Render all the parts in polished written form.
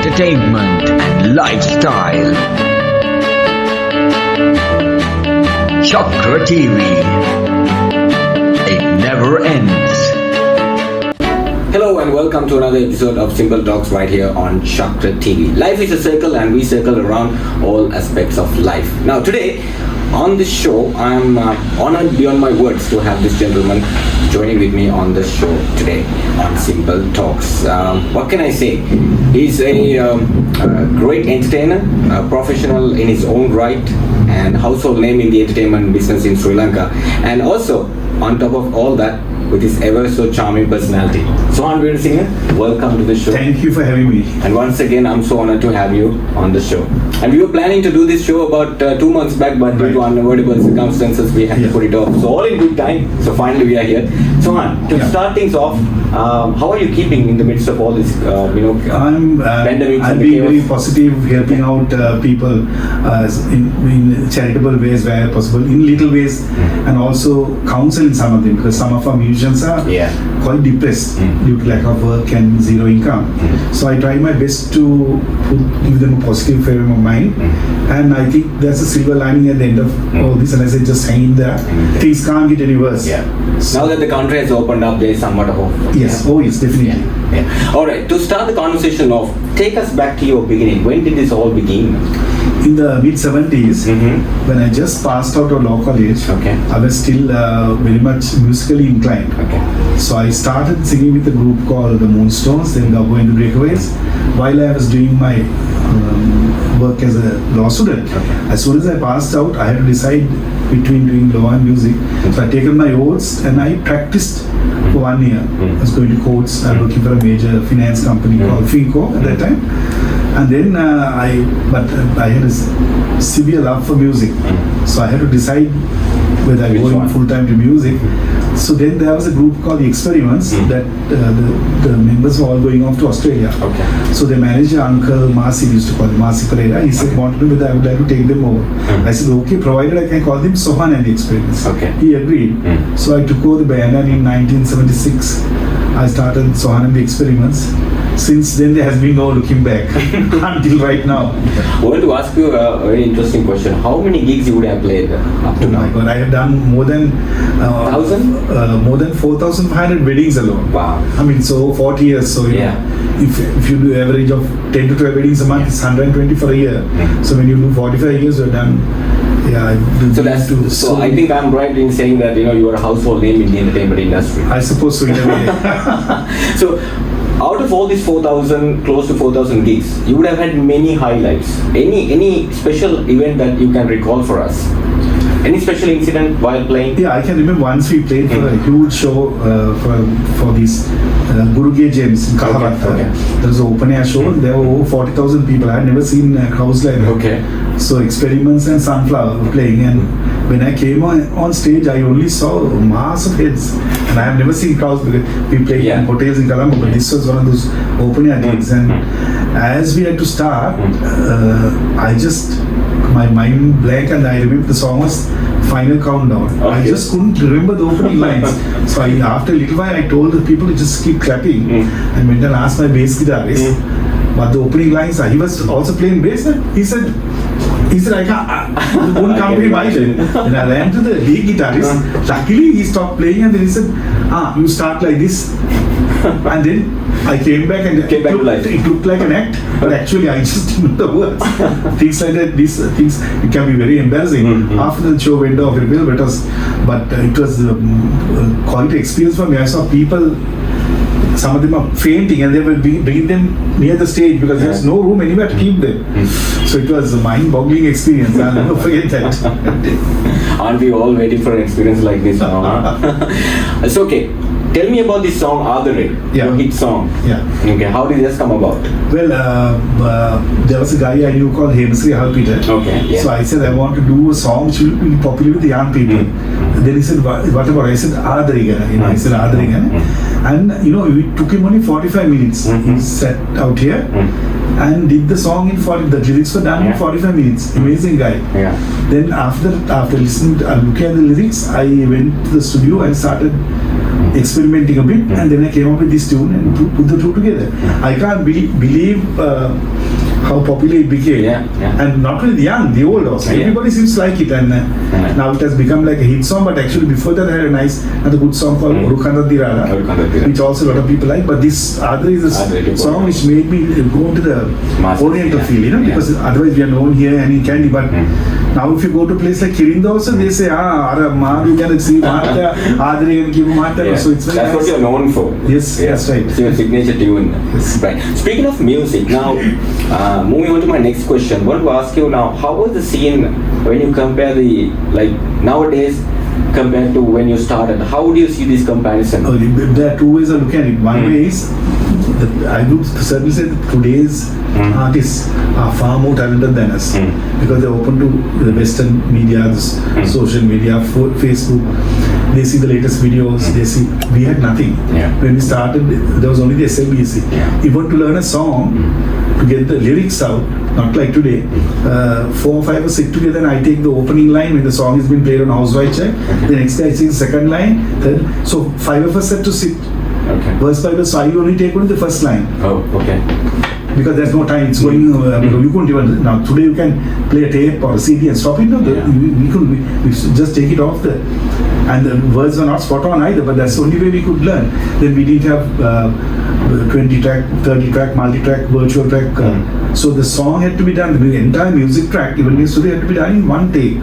entertainment and lifestyle. ChaKra TV. It never ends. Hello and welcome to another episode of Simple Talks right here on ChaKra TV. Life is a circle and we circle around all aspects of life. Now today on this show, I'm honored beyond my words to have this gentleman joining with me on the show today on Simple Talks. What can I say? He's a great entertainer, a professional in his own right, and household name in the entertainment business in Sri Lanka. And also, on top of all that, with his ever so charming personality. Sohan Weerasinghe, welcome to the show. Thank you for having me. And once again, I'm so honored to have you on the show. And we were planning to do this show about 2 months back, but due to unavoidable circumstances, we had to put it off. So all in good time. So finally, we are here. Sohan, to start things off, how are you keeping in the midst of all this, pandemics? I'm being very positive, helping out people in charitable ways where possible, in little ways, and also counseling some of them, because some of our musicians are quite depressed due to lack of work and zero income. So I try my best to give them a positive frame of mind, and I think there's a silver lining at the end of all this, and I say just hang in there. Things can't get any worse. So, now that the country has opened up, there is somewhat of hope. Yes, oh yes, definitely. Alright, to start the conversation off, take us back to your beginning. When did this all begin? In the mid-70s, when I just passed out of law college, I was still very much musically inclined. So I started singing with a group called the Moonstones, then Gabo and the Breakaways, while I was doing my work as a law student. As soon as I passed out, I had to decide between doing law and music. So I taken my oaths and I practiced for 1 year. I was going to courts, working for a major finance company called Finco at that time. And then I had a severe love for music. So I had to decide whether I go in full time to music. So then there was a group called The Experiments that the members were all going off to Australia. So the manager, Uncle Marcy, used to call him Marcy Pereira, he said, wanted to whether I would like to take them over. I said, okay, provided I can call them Sohan and The Experiments. He agreed. So I took over the band, and in 1976, I started Sohan and The Experiments. Since then, there has been no looking back until right now. I want to ask you a very interesting question. How many gigs you would have played up to now? My God, I have done more than 4,500 weddings alone. Wow. I mean, so 40 years. So you know, if you do average of 10 to 12 weddings a month, it's 120 for a year. So when you do 45 years, you're done. So that's true. So I think I'm right in saying that you are a household name in the entertainment industry. I suppose so in a way. So out of all these 4,000, close to 4,000 gigs, you would have had many highlights. Any special event that you can recall for us? Any special incident while playing? Yeah, I can remember once we played for a huge show for these Guru James in Kahavat. There was an open air show. There were over 40,000 people. I had never seen crowds like that. So Experiments and Sunflower were playing, and when I came on stage, I only saw a mass of heads, and I have never seen crowds because we played in hotels in Colombo, but this was one of those open air gigs. And as we had to start, my mind blank, and I remember the song was Final Countdown. I just couldn't remember the opening lines. So after a little while, I told the people to just keep clapping, and went and asked my bass guitarist what the opening lines are. He was also playing bass, and he said, I can't, won't come to him either. And I ran to the lead guitarist. Luckily, he stopped playing, and then he said, you start like this. And then I came back, and it looked like an act, but actually I just didn't know the words. Things like that, these things, it can be very embarrassing. After the show went off, but it was quite an experience for me. I saw people, some of them are fainting, and they were bringing them near the stage because there's no room anywhere to keep them. So it was a mind-boggling experience. I'll never forget that. Aren't we all waiting for an experience like this now? It's okay. Tell me about this song, Adare, your hit song. Okay, how did this come about? Well, there was a guy I knew called Hemsri Halpita. So I said, I want to do a song which will be popular with the young people. Then he said, what about? I said, Adare. I said, Adare. And it took him only 45 minutes. He sat out here and did the song in 40. The lyrics were done in 45 minutes. Amazing guy. Then after listening, looking at the lyrics, I went to the studio and started experimenting a bit, and then I came up with this tune and put the two together. I can't believe how popular it became, and not only the young, the old also. Everybody seems to like it, and now it has become like a hit song. But actually, before that, I had another good song called Urukanda, which also a lot of people like. But this other is a song which made me go into the Oriental feel, because otherwise we are known here and in Candy, but. Now if you go to a place like Kirinda also, they say, you can see Mata, so it's very That's what you're known for. Yes, that's right. It's your signature tune. Yes. Right. Speaking of music, now moving on to my next question, I want to ask you now, how was the scene when you compare nowadays compared to when you started? How do you see this comparison? There are two ways of looking at it. One way is, I would certainly say that today's artists are far more talented than us because they're open to the Western media, social media, Facebook. They see the latest videos. They see. We had nothing. When we started, there was only the SLBC. Even to learn a song, to get the lyrics out, not like today, 4 or 5 sit together and I take the opening line when the song has been played on Housewife check. The next guy sings second line, third. So 5 of us had to sit. Verse by verse, so I only take only the first line. Because there's no time, it's going, you couldn't even, now today you can play a tape or a CD and stop it, we just take it off and the words are not spot on either, but that's the only way we could learn. Then we didn't have 20 track, 30 track, multi-track, virtual track, so the song had to be done, the entire music track, even yesterday had to be done in one take.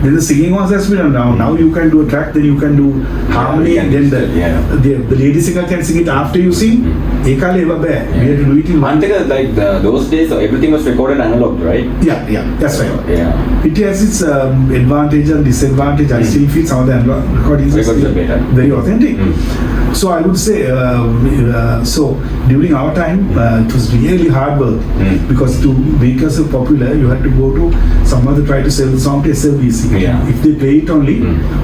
Then the singing also has to be done now. Now you can do a track, then you can do harmony, and then the lady singer can sing it after you sing. We had to do it in one take. Like those days, everything was recorded analog, right? Yeah, that's right. It has its advantage and disadvantage. I still feel some of the analog recordings are still very authentic. So I would say, so during our time, it was really hard work because to make yourself popular, you had to go to someone to try to sell the song to SLBC. If they play it only,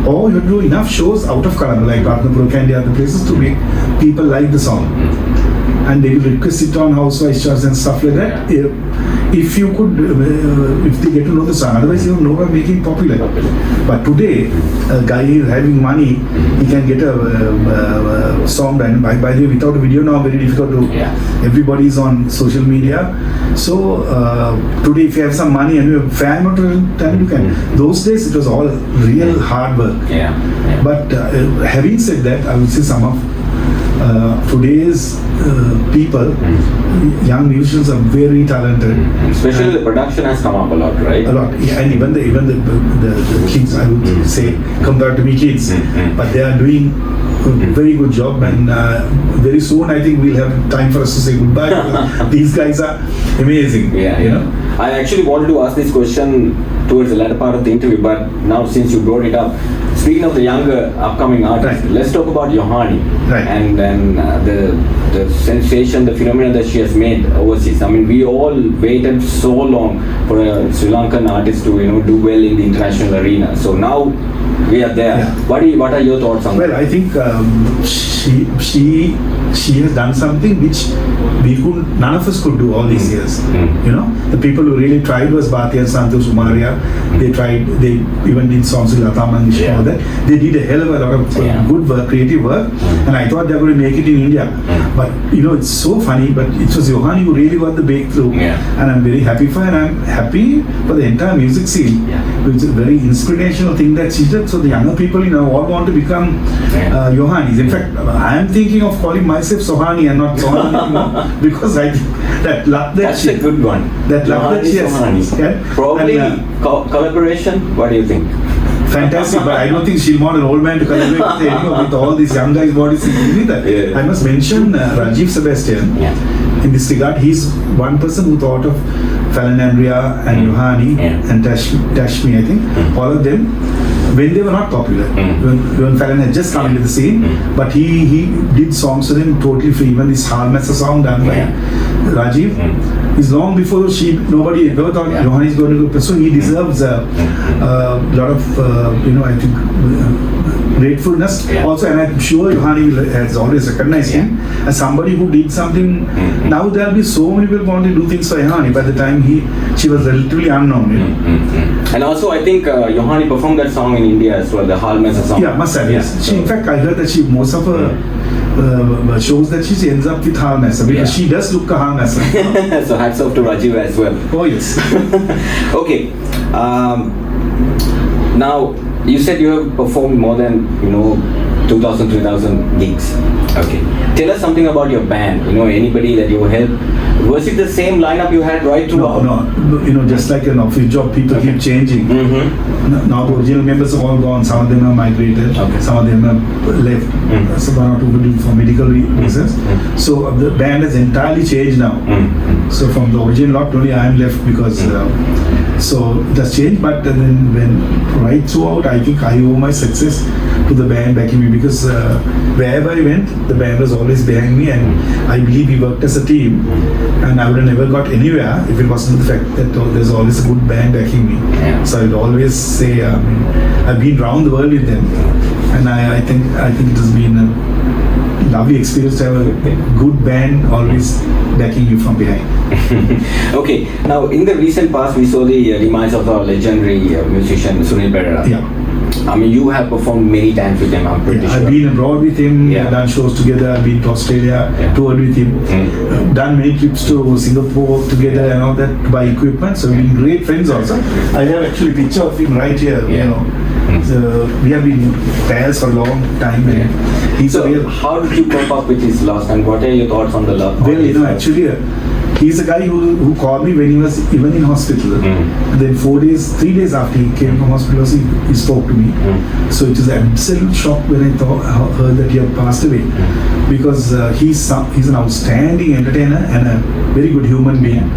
or you had to do enough shows out of Colombo, like Ratnapur, Candy, other places to make people like the song. And they will request it on Housewives charts and stuff like that. If you could, if they get to know the song, otherwise you don't know about making popular. But today, a guy having money, he can get a song done. By the way, without a video now, very difficult to. Everybody's on social media. So today, if you have some money and you have fan or talent, you can. Those days, it was all real hard work. But having said that, I would say some of today's people, young musicians are very talented. Especially the production has come up a lot, right? A lot, and even the kids, I would say, compared to me kids, but they are doing a very good job, and very soon I think we'll have time for us to say goodbye because these guys are amazing. You know? I actually wanted to ask this question towards the latter part of the interview, but now since you brought it up, speaking of the younger upcoming artists, let's talk about Yohani and then the sensation, the phenomenon that she has made overseas. I mean, we all waited so long for a Sri Lankan artist to do well in the international arena. So now we are there. What are your thoughts on that? Well, I think she has done something which none of us could do all these years. You know, the people who really tried was Bhatia and Santosh Umaria. They tried. They even did songs with Lata Mangeshkar. All that. They did a hell of a lot of good work, creative work, and I thought they were going to make it in India. But it's so funny. But it was Yohani who really got the breakthrough, and I'm very happy for her. And I'm happy for the entire music scene, which is a very inspirational thing that she did. So the younger people, all want to become Yohanis. In fact, I'm thinking of calling myself Sohani and not Sohan anymore because I think that love that that's a good one. That love that she has. Probably collaboration. What do you think? Fantastic, but I don't think she'll want an old man to collaborate with all these young guys' bodies either. I must mention Rajiv Sebastian. In this regard, he's one person who thought of Fallon Andrea and Yohani and Tashmi, I think, all of them when they were not popular, when Fallon had just come into the scene, but he did songs for them totally free. Even this Halmasa song done by Rajiv is long before nobody ever thought Yohani is going to go. So he deserves a lot of, I think, gratefulness. Yeah. Also, and I'm sure Yohani has always recognized him as somebody who did something. Now there'll be so many people want to do things for Yohani. By the time she was relatively unknown. You know? And also, I think Yohani performed that song in India as well, the Halmesa song. Yeah, must have. Yes. In fact, I heard that most of her shows that she ends up with Halmesa because she does look a Halmesa. So hats off to Rajiv as well. Oh yes. Okay. Now you said you have performed more than 2,000, 3,000 gigs. Okay. Tell us something about your band. Anybody that you helped. Was it the same lineup you had right throughout? No. Just like an office job, people keep changing. Now the original members are all gone. Some of them are migrated. Okay. Some of them have left. So one or two will for medical reasons. So the band has entirely changed now. So from the original lot, only I am left because so it has changed. But then when right throughout, I think I owe my success to the band backing me because wherever I went, the band was always behind me, and I believe we worked as a team. And I would have never got anywhere if it wasn't the fact that there's always a good band backing me. Yeah. So I would always say I've been around the world with them, and I think it has been a lovely experience to have a good band always backing you from behind. Okay, now in the recent past we saw the demise of our legendary musician Sunil Perera. Yeah. I mean, you have performed many times with him, I'm pretty sure. I've been abroad with him, done shows together, I've been to Australia, toured with him, done many trips to Singapore together and all that to buy equipment, so we've been great friends also. I have actually a picture of him right here, So we have been pals for a long time. So how did you cope up with his loss, and what are your thoughts on the loss? Well, actually, he's a guy who called me when he was even in hospital. Then 3 days after he came from hospital, he spoke to me. So it was an absolute shock when I heard that he had passed away. Because he's an outstanding entertainer and a very good human being.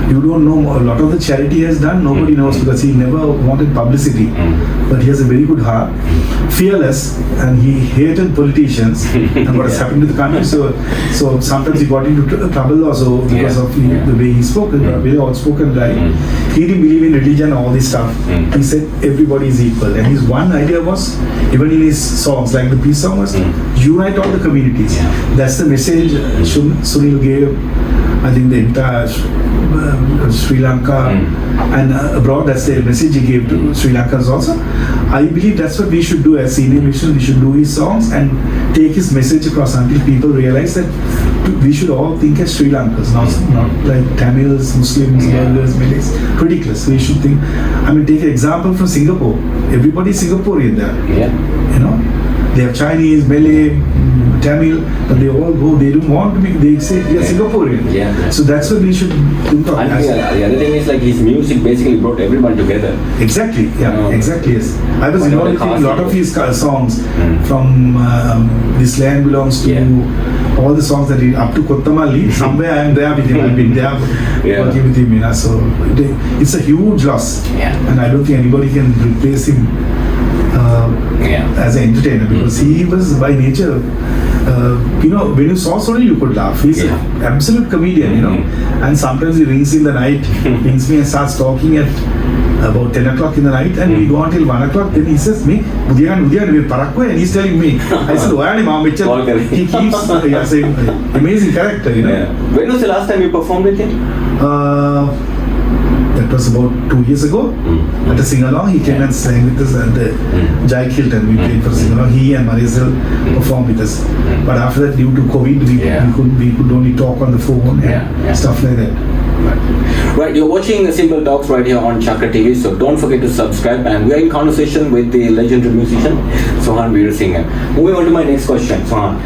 You don't know a lot of the charity he has done, nobody knows because he never wanted publicity. But he has a very good heart, fearless, and he hated politicians and what has happened to the country. So sometimes he got into trouble also because of the way he spoke, a very outspoken guy. He didn't believe in religion and all this stuff. He said everybody is equal. And his one idea was, even in his songs, like the peace song was, unite all the communities. That's the message Sunil gave, I think, the entire Sri Lanka and abroad. That's the message he gave to Sri Lankans also. I believe that's what we should do as senior musicians. We should do his songs and take his message across until people realize that we should all think as Sri Lankans, not like Tamils, Muslims, Burghers, Malays. Ridiculous. We should think. Take an example from Singapore. Everybody's Singaporean there. They have Chinese, Malay, Tamil, but they all go, they don't want to be, they say they are Singaporean. So that's what we should think of. And the other thing is like his music basically brought everyone together. Exactly, exactly, yes. I was involved in a lot of his songs from This Land Belongs to all the songs that he, up to Kottamalli, somewhere I am there with him, I've been there working with him. So it's a huge loss. And I don't think anybody can replace him as an entertainer because he was by nature, when you saw Sunil you could laugh. He's an absolute comedian, and sometimes he rings in the night, rings me and starts talking at about 10 o'clock in the night, and we go until 1 o'clock. Then he says, me, and he's telling me. I said, he keeps saying, amazing character, When was the last time you performed with him? That was about 2 years ago. At a sing-along, he came and sang with us at the Jai Hilton. We played for a sing-along. He and Marisol performed with us. But after that, due to COVID, we could only talk on the phone and stuff like that. Right, you're watching Simple Talks right here on ChaKra TV, so don't forget to subscribe. And we are in conversation with the legendary musician Sohan Weerasinghe. Moving on to my next question, Sohan.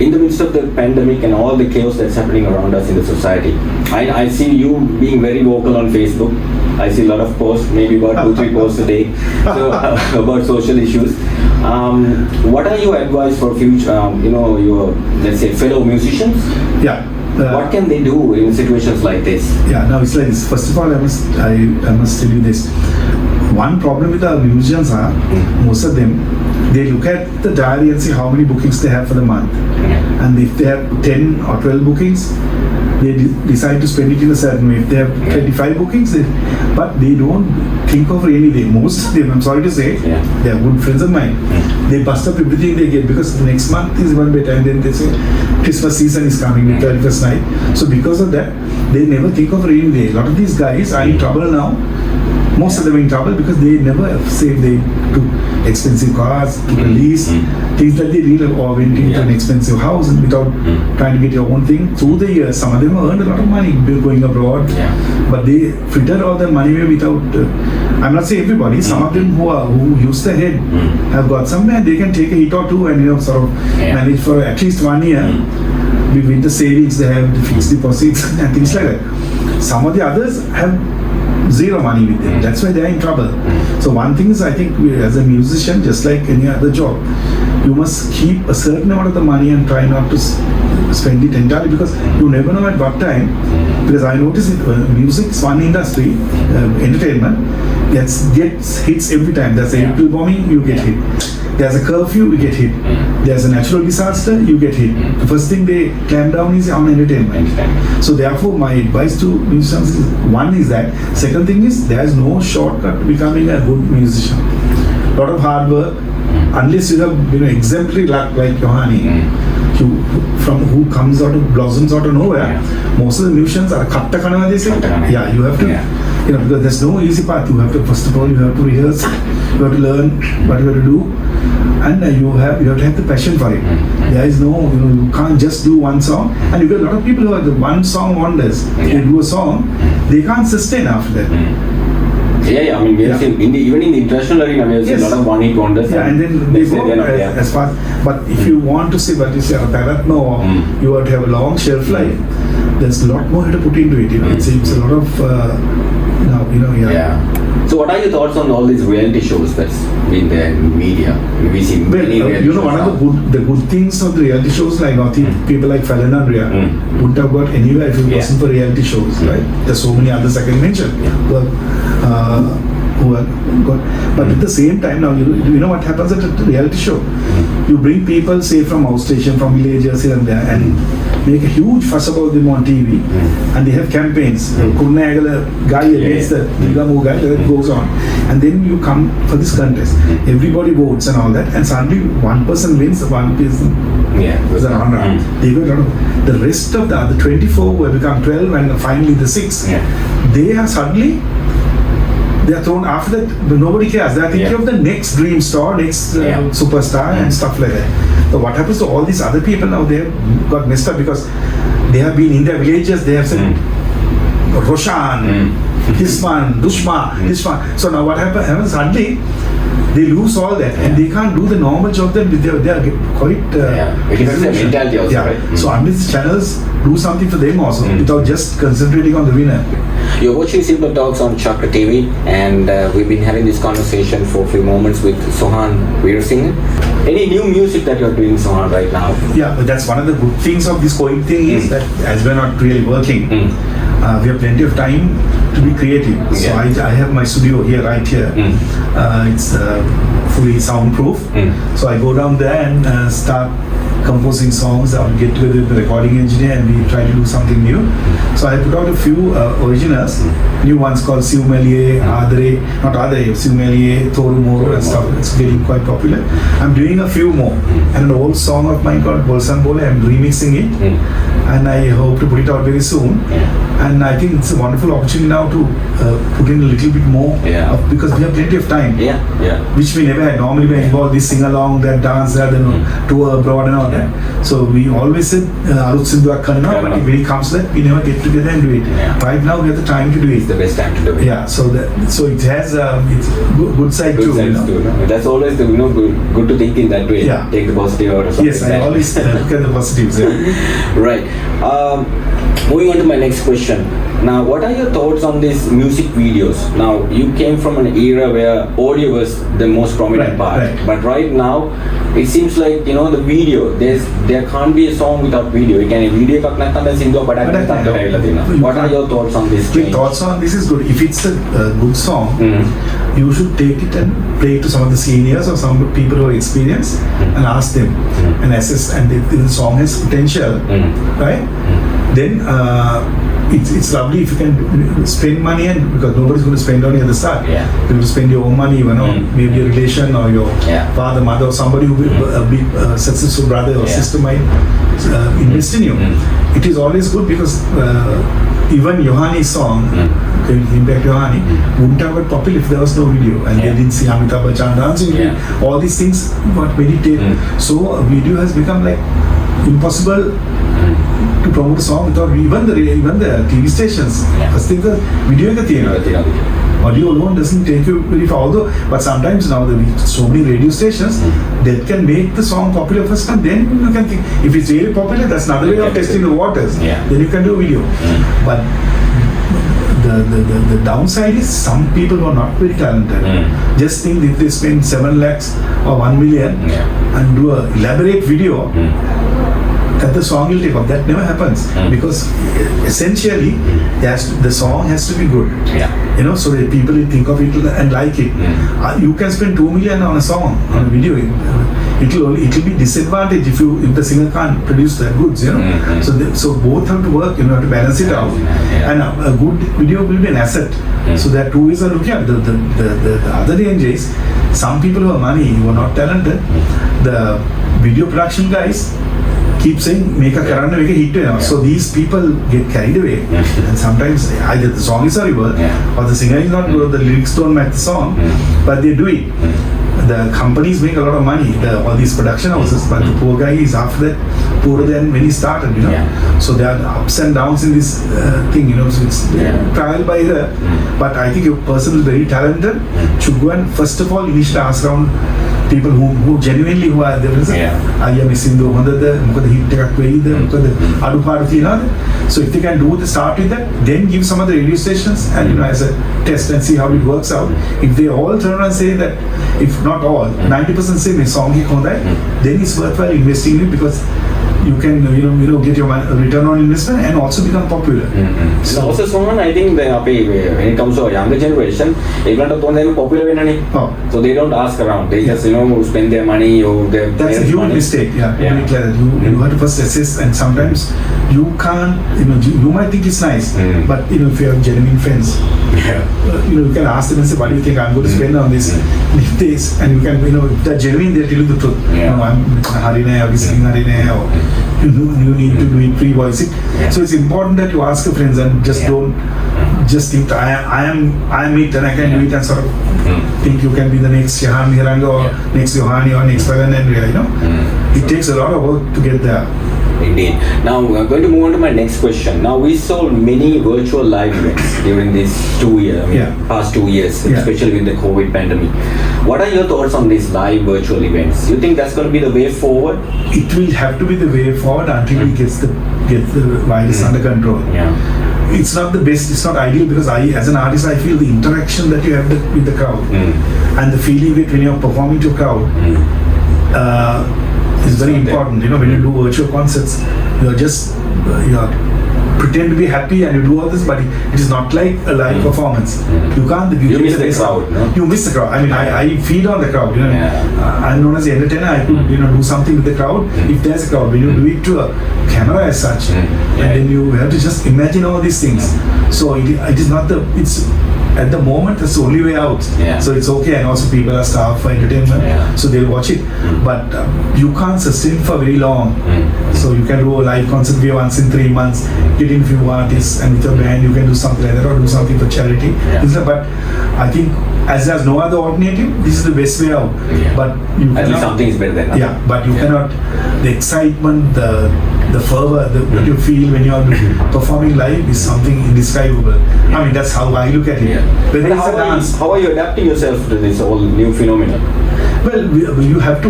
In the midst of the pandemic and all the chaos that's happening around us in the society, I see you being very vocal on Facebook. I see a lot of posts, maybe about 2-3 posts a day, about social issues. What are your advice for future, your, let's say, fellow musicians? What can they do in situations like this? Now it's like this. First of all, I must tell you this. One problem with our musicians are, most of them, they look at the diary and see how many bookings they have for the month. And if they have 10 or 12 bookings, they decide to spend it in a certain way. If they have 25 bookings, but they don't think of rainy day. Most of them, I'm sorry to say, they are good friends of mine. They bust up everything they get because the next month is one better, and then they say Christmas season is coming with 31st night. So because of that, they never think of rainy day. A lot of these guys are in trouble now. Most of them are in trouble because they never saved. They took expensive cars, took a lease, things that they really, or went into an expensive house without trying to get your own thing. Through the years, some of them earned a lot of money going abroad, but they frittered all their money away without. I'm not saying everybody. Some of them who use the head have got somewhere. They can take a hit or two and sort of manage for at least 1 year. With the savings, they have the fixed deposits and things like that. Some of the others have zero money with them. That's why they are in trouble. So one thing is, I think as a musician, just like any other job, you must keep a certain amount of the money and try not to spend it entirely, because you never know at what time. Because I notice it, music is one industry, entertainment, gets hits every time. There's a April bombing, you get hit. There's a curfew, you get hit. There's a natural disaster, you get hit. The first thing they clamp down is on entertainment. So therefore, my advice to musicians is, one is that. Second thing is, there is no shortcut to becoming a good musician. A lot of hard work, unless you have exemplary luck like Yohani, who blossoms out of nowhere. Most of the musicians are katta kana, they say. Yeah, you have to, because there's no easy path. You have to, first of all, you have to rehearse, you have to learn what you have to do, and you have to have the passion for it. There is no, you can't just do one song. And you get a lot of people who are the one song wonders. They do a song, they can't sustain after that. I mean, we have seen, even in the international arena, we have seen a lot of one-hit wonders. And then they go as far. But if you want to say, what you say, Taratno, you have to have a long shelf life. There's a lot more to put into it. It's a lot of, So what are your thoughts on all these reality shows that's been there in media? We see many reality shows. One of the good things of the reality shows, like people like Fallon and Rhea wouldn't have got anywhere if it wasn't for reality shows, right? There's so many others I can mention who are got. But at the same time, now you know what happens at a reality show? You bring people, say from outstation, from villages here and there, and make a huge fuss about them on TV, and they have campaigns. Guy against the Nigamu guy, that goes on, and then you come for this contest. Everybody votes and all that, and suddenly one person wins, one person was a runner. They got the rest of the other 24 who have become 12, and finally the 6. They are suddenly. They are thrown after that, nobody cares. They are thinking of the next dream star, next superstar and stuff like that. So what happens to all these other people now? They have got messed up because they have been in their villages, they have said, Roshan, Hisman, Dushma, Hisman. So now what happens? Suddenly, they lose all that and they can't do the normal job. They are quite... it is a mentality also, right? So unless channels do something for them also, without just concentrating on the winner. You're watching Simple Talks on ChaKra TV, and we've been having this conversation for a few moments with Sohan Weerasinghe. Any new music that you're doing, Sohan, right now? Yeah, but that's one of the good things of this COVID thing is that as we're not really working, we have plenty of time to be creative. So I have my studio here, right here. It's fully soundproof. So I go down there and start composing songs. I will get together with the recording engineer and we try to do something new. So I put out a few originals, new ones called Sivmeliye, Adare, not Adare, Sivmeliye, Thorumoro and stuff. It's getting quite popular. I'm doing a few more. And an old song of mine called Bolsan Bole, I'm remixing it. And I hope to put it out very soon. And I think it's a wonderful opportunity now to put in a little bit more because we have plenty of time, which we never had. Normally we involved this sing-along, that dance, that tour abroad and all that. So we always said Arut Sindhu Akkanna, but when it comes to that, we never get together and do it. Right now we have the time to do it. It's the best time to do it. Yeah, so it has it's good side too. That's always the good to think in that way. Take the positive out of something. Yes, I always look at the positives. Right. Moving on to my next question. Now, what are your thoughts on these music videos? Now, you came from an era where audio was the most prominent part, but right now, it seems like the video. There can't be a song without video. You can video What are your thoughts on this? My thoughts on this is good. If it's a good song, you should take it and play it to some of the seniors or some of the people who are experienced and ask them and assess. And if the song has potential, right? then it's lovely if you can spend money, and because nobody's going to spend on you at the start. Yeah. You will spend your own money, maybe your relation or your father, mother, or somebody who will be a successful brother or sister might invest in you. It is always good because even Yohani's song, going back to Yohani, wouldn't have got popular if there was no video and they didn't see Amitabh Bachchan dancing. All these things got very taken. So a video has become like impossible to promote a song without even the TV stations. First thing, the video ka theater. Audio alone doesn't take you very far. Although, but sometimes now there are so many radio stations that can make the song popular first, and then you can think if it's really popular, that's another way of testing the waters. Then you can do a video. But the downside is some people who are not very talented just think if they spend 7 lakhs or 1 million and do a elaborate video, that the song will take off. That never happens because essentially the song has to be good. So that people will think of it and like it. You can spend 2 million on a song, on a video. It will be disadvantage if the singer can't produce the goods. So both have to work. Have to balance it out. And a good video will be an asset. So there are two ways of looking at it. The other danger is some people who have money, who are not talented, the video production guys keep saying make a hit. So these people get carried away, and sometimes either the song is horrible or the singer is not good, the lyrics don't match the song, but they do it. The companies make a lot of money, all these production houses, but the poor guy is after that poorer than when he started. So there are ups and downs in this thing. So it's trial by error. But I think a person is very talented should go and first of all initially ask around people who genuinely who are there. I am missing the hit. So if they can start with that, then give some of the radio stations and as a test and see how it works out. If they all turn around and say that, if not all, 90% say my song hi khonda hai, then it's worthwhile investing in it because you can get your return on investment and also become popular. So also Sohan, I think when it comes to a younger generation, even though they are popular, so they don't ask around. They just spend their money or their that's a huge money. mistake. You have to first assess, and sometimes you can't. You might think it's nice, but if you have genuine friends, you can ask them and say, "What do you think I'm going to spend on this?" If this, and you can, if they're genuine, they'll tell you the truth. I'm Harine or singing Harine or you need to do it pre-voicing. So it's important that you ask your friends and just don't just think I am it and I can do it and sort of think you can be the next Sohan Weerasinghe or next Yohani or next Lankan. It takes a lot of work to get there. Indeed. Now I'm going to move on to my next question. Now we saw many virtual live events during these 2 years, past 2 years, especially with the COVID pandemic. What are your thoughts on these live virtual events? You think that's going to be the way forward? It will have to be the way forward until we get the virus under control. It's not the best, it's not ideal because as an artist, I feel the interaction that you have with the crowd and the feeling that when you're performing to a crowd is very important. When you do virtual concerts, you're pretend to be happy and you do all this, but it is not like a live performance. You can't. You miss the crowd. No? You miss the crowd. I mean, I feed on the crowd. I'm known as the entertainer. I could do something with the crowd if there's a crowd. When you do it to a camera as such, and then you have to just imagine all these things. So it is not the. It's at the moment that's the only way out. So it's okay, and also people are starved for entertainment, so they'll watch it. But you can't sustain for very long. So you can do a live concert once in 3 months, get in few artists, and with your band you can do something like that or do something for charity. But I think as there's no other alternative, this is the best way out. But you at least something is better than nothing. But you cannot. The excitement, the fervor that you feel when you are performing live is something indescribable. I mean, that's how I look at it. But how are you adapting yourself to this whole new phenomenon? Well, you have to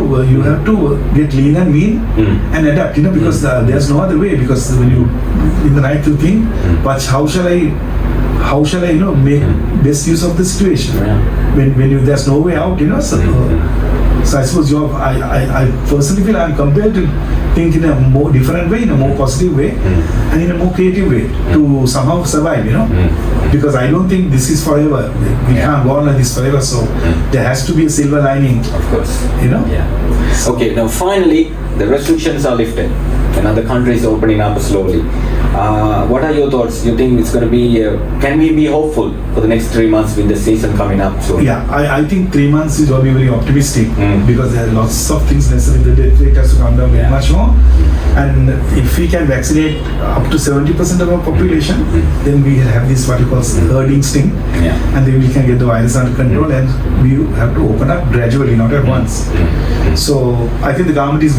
get lean and mean and adapt. Because there's no other way. Because when you in the night you think, but how shall I make best use of the situation when there's no way out. So I suppose I personally feel I'm compelled to think in a more different way, in a more positive way, and in a more creative way to somehow survive, because I don't think this is forever. We can't go on like this forever, so there has to be a silver lining. Of course. Okay, now finally, the restrictions are lifted. Another country is opening up slowly. What are your thoughts? You think it's going to be? Can we be hopeful for the next 3 months with the season coming up soon? Yeah, I think 3 months is already very optimistic because there are lots of things necessary. The death rate has to come down very much more. And if we can vaccinate up to 70% of our population, then we have this what you call herd instinct, and then we can get the virus under control, and we have to open up gradually, not at once. So I think the government is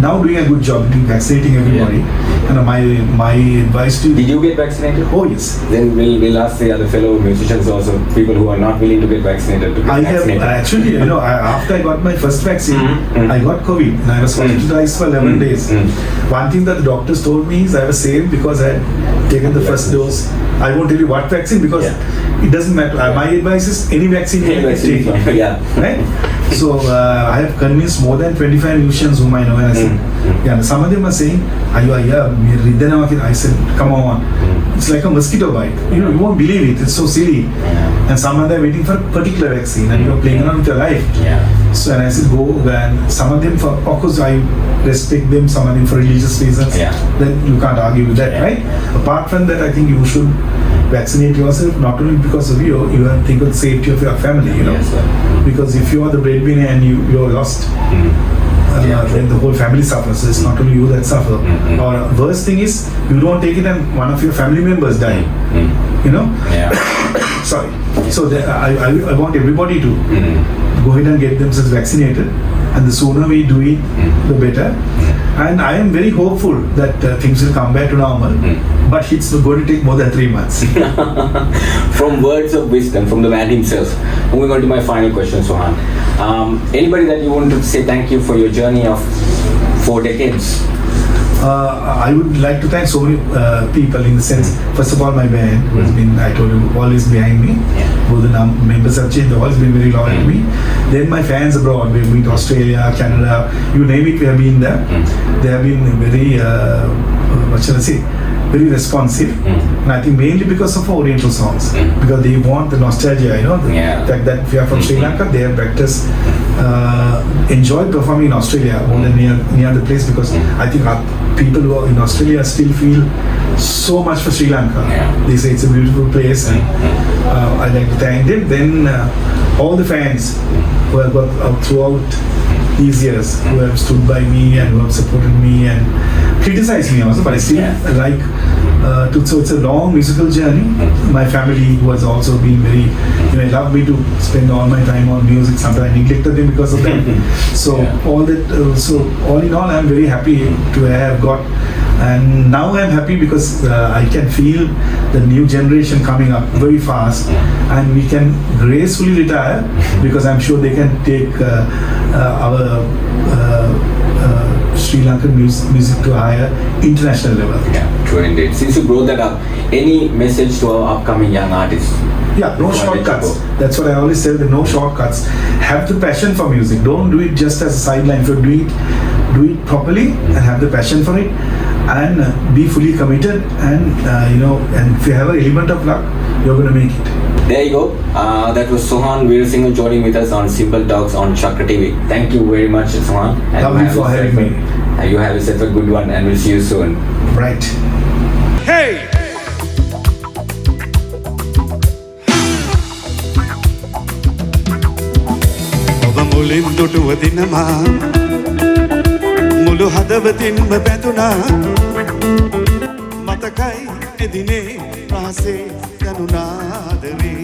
now doing a good job in vaccinating everybody. And my advice to you. Did you get vaccinated? Oh yes. Then we'll ask the other fellow musicians also, people who are not willing to get vaccinated, to get vaccinated. Have actually, after I got my first vaccine, I got COVID and I was hospitalized for 11 days. One thing that the doctors told me is I was safe because I had taken the first dose. I won't tell you what vaccine because it doesn't matter. My advice is any vaccine you can take. Right? So I have convinced more than 25 musicians whom I know, and I said, some of them are saying, I said, come on, it's like a mosquito bite. You won't believe it. It's so silly. And some of them are waiting for a particular vaccine, and you're playing around with your life. So and I said, go. And some of them, of course, I respect them. Some of them for religious reasons. Then you can't argue with that, right? Apart from that, I think you should vaccinate yourself, not only because of you have to think of the safety of your family, because if you are the breadwinner and you're lost, then the whole family suffers. It's not only you that suffer. Or worst thing is you don't take it and one of your family members die. Sorry. So I want everybody to go ahead and get themselves vaccinated, and the sooner we do it, the better. And I am very hopeful that things will come back to normal, but it's going to take more than 3 months. From words of wisdom from the man himself, moving on to my final question, Sohan. Anybody that you want to say thank you for your journey of 4 decades? I would like to thank so many people in the sense, first of all, my band, who has been, I told you, always behind me. Both the members have changed, they've always been very loyal to me. Then my fans abroad, we've been to Australia, Canada, you name it, we have been there. They have been very, very responsive. And I think mainly because of Oriental songs, because they want the nostalgia, the fact that we are from Sri Lanka, they have backed us, enjoy performing in Australia more than near the place, because I think people who are in Australia still feel so much for Sri Lanka. They say it's a beautiful place, and I'd like to thank them. Then all the fans who have got throughout these years, who have stood by me and who have supported me and criticized me also, but I still like so it's a long musical journey. My family, who has also been very, allowed me to spend all my time on music. Sometimes I neglected them because of that. So all that, so all in all, I'm very happy to have got. And now I'm happy because I can feel the new generation coming up very fast, and we can gracefully retire because I'm sure they can take our Sri Lankan music to a higher international level. True indeed. Since you brought that up, any message to our upcoming young artists? No shortcuts. That's what I always say, no shortcuts. Have the passion for music. Don't do it just as a sideline. If you do it properly and have the passion for it, and be fully committed, and and if you have an element of luck, you're going to make it. There you go. That was Sohan Weerasinghe joining with us on Simple Talks on ChaKra TV. Thank you very much, Sohan. Love you for having me. You have yourself a good one, and we'll see you soon. Right. Hey! ඔබ මුලින් දුටුව දිනමා මුළු හදවතින්ම බැඳුනා මතකයි එදිනේ රහසේ ගනුනා ආදරේ